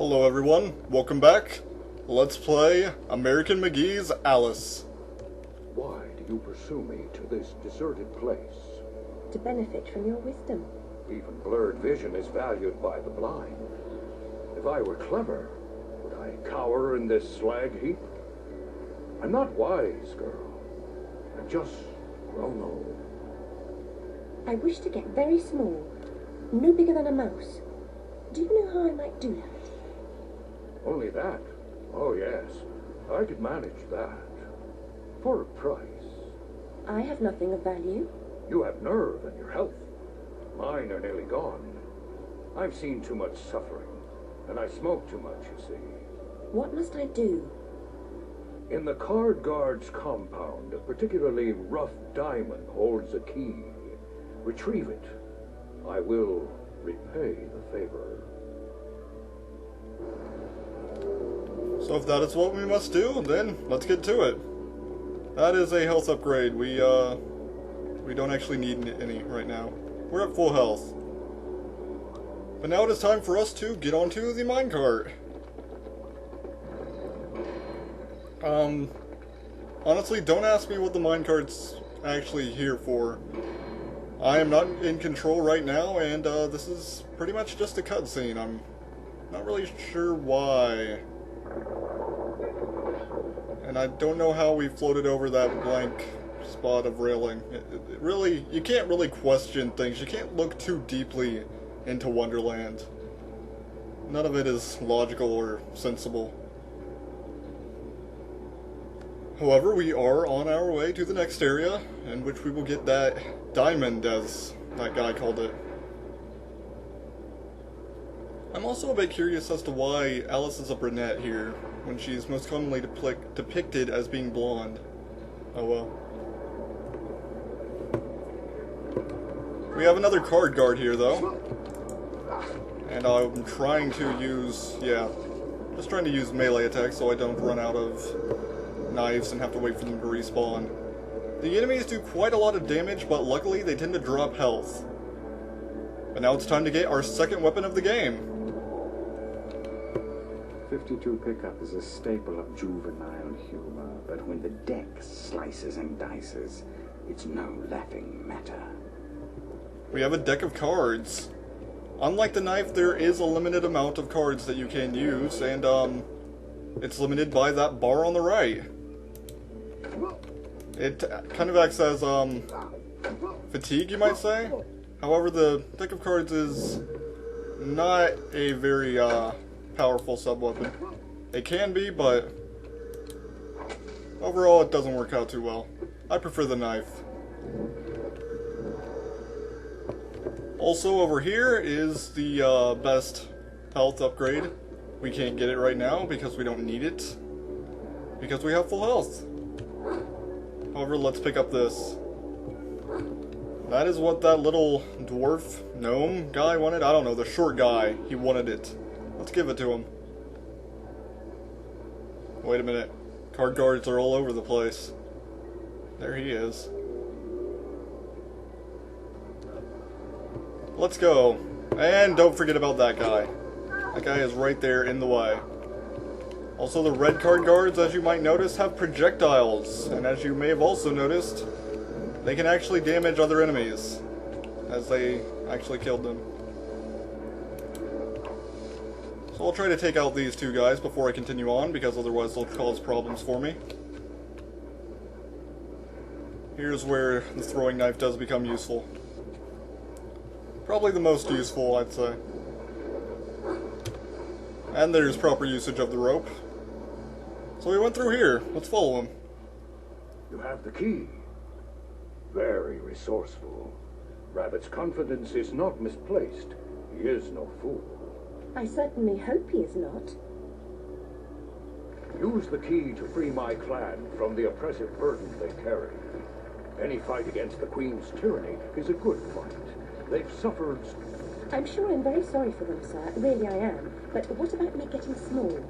Hello everyone, welcome back. Let's play American McGee's Alice. Why do you pursue me to this deserted place? To benefit from your wisdom. Even blurred vision is valued by the blind. If I were clever, would I cower in this slag heap? I'm not wise, girl. I'm just grown old. I wish to get very small, no bigger than a mouse. Do you know how I might do that? Only that? Oh, yes. I could manage that. For a price. I have nothing of value. You have nerve and your health. Mine are nearly gone. I've seen too much suffering, and I smoke too much, you see. What must I do? In the card guard's compound, a particularly rough diamond holds a key. Retrieve it. I will repay the favor. So if that is what we must do, then let's get to it. That is a health upgrade. We don't actually need any right now. We're at full health. But now it is time for us to get onto the minecart. Honestly, don't ask me what the minecart's actually here for. I am not in control right now, and this is pretty much just a cutscene. I'm not really sure why. And I don't know how we floated over that blank spot of railing. It really, you can't really question things. You can't look too deeply into Wonderland. None of it is logical or sensible. However, we are on our way to the next area, in which we will get that diamond, as that guy called it. I'm also a bit curious as to why Alice is a brunette here, when she's most commonly depicted as being blonde. Oh well. We have another card guard here, though. And I'm trying to use, just trying to use melee attacks so I don't run out of knives and have to wait for them to respawn. The enemies do quite a lot of damage, but luckily they tend to drop health. But now it's time to get our second weapon of the game. 52 pickup is a staple of juvenile humor, but when the deck slices and dices, it's no laughing matter. We have a deck of cards. Unlike the knife, there is a limited amount of cards that you can use, and it's limited by that bar on the right. It kind of acts as fatigue, you might say. However, the deck of cards is not a very powerful sub-weapon. It can be, but overall it doesn't work out too well. I prefer the knife. Also over here is the best health upgrade. We can't get it right now because we don't need it, because we have full health. However, let's pick up this. That is what that little dwarf gnome guy wanted. I don't know, the short guy. He wanted it. Let's give it to him. Wait a minute. Card guards are all over the place. There he is. Let's go. And don't forget about that guy. That guy is right there in the way. Also, the red card guards, as you might notice, have projectiles. And as you may have also noticed, they can actually damage other enemies, as they actually killed them. So I'll try to take out these two guys before I continue on, because otherwise they'll cause problems for me. Here's where the throwing knife does become useful. Probably the most useful, I'd say. And there's proper usage of the rope. So we went through here. Let's follow him. You have the key. Very resourceful. Rabbit's confidence is not misplaced. He is no fool. I certainly hope he is not. Use the key to free my clan from the oppressive burden they carry. Any fight against the Queen's tyranny is a good fight. They've suffered... I'm sure I'm very sorry for them, sir. Really I am. But what about me getting small?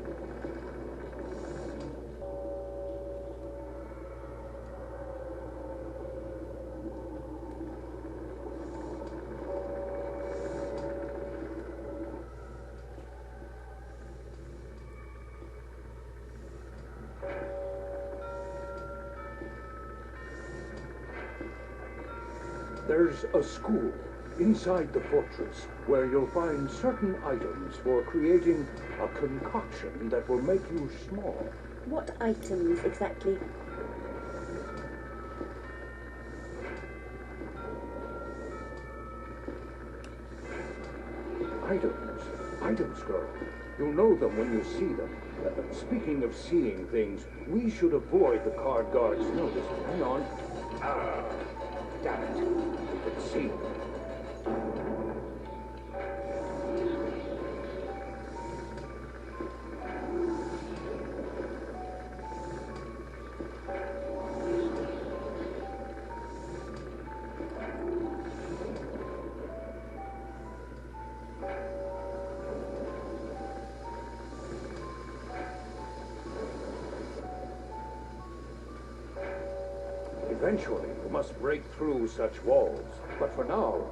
There's a school inside the fortress where you'll find certain items for creating a concoction that will make you small. What items exactly? Items, girl. You'll know them when you see them. Speaking of seeing things, we should avoid the card guard's notice. Hang on. Ah, damn it. You can see them. Eventually, you must break through such walls. But for now,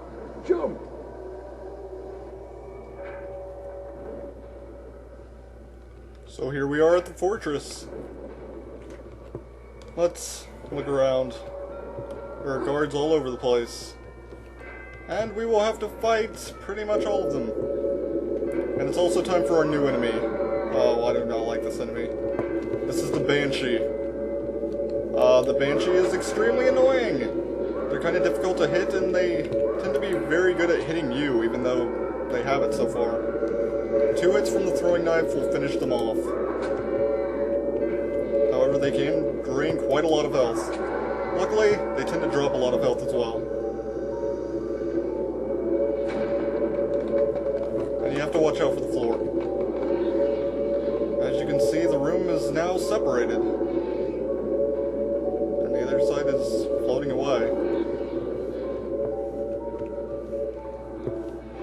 jump! So here we are at the fortress. Let's look around. There are guards all over the place. And we will have to fight pretty much all of them. And it's also time for our new enemy. Oh, I do not like this enemy. This is the Banshee. The Banshee is extremely annoying. They're kind of difficult to hit, and they tend to be very good at hitting you, even though they haven't so far. 2 hits from the throwing knife will finish them off. However, they can drain quite a lot of health. Luckily, they tend to drop a lot of health as well. And you have to watch out for the floor. As you can see, the room is now separated. The other side is floating away.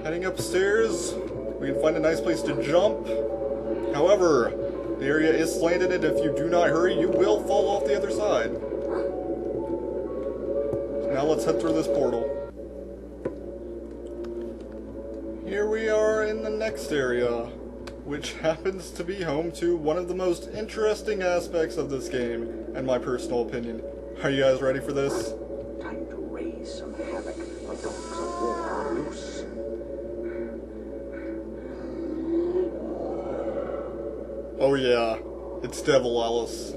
Heading upstairs, we can find a nice place to jump. However, the area is slanted, and if you do not hurry, you will fall off the other side. So now let's head through this portal. Here we are in the next area, which happens to be home to one of the most interesting aspects of this game, in my personal opinion. Are you guys ready for this? Time to raise some havoc. The dogs of war are loose. Oh yeah, it's Devil Alice.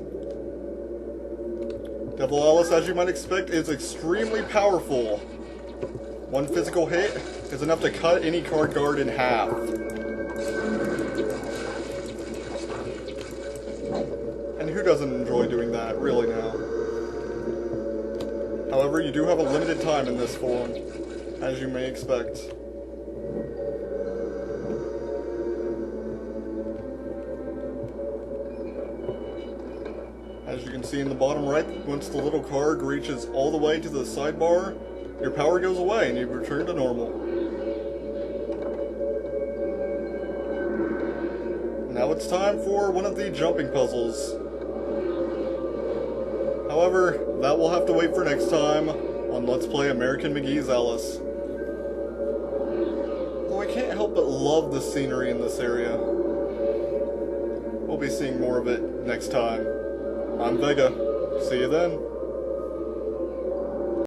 Devil Alice, as you might expect, is extremely powerful. One physical hit is enough to cut any card guard in half. And who doesn't enjoy doing that, really now? However, you do have a limited time in this form, as you may expect. As you can see in the bottom right, once the little card reaches all the way to the sidebar, your power goes away and you return to normal. Now it's time for one of the jumping puzzles. However, that will have to wait for next time on Let's Play American McGee's Alice. Though I can't help but love the scenery in this area. We'll be seeing more of it next time. I'm Vega. See you then.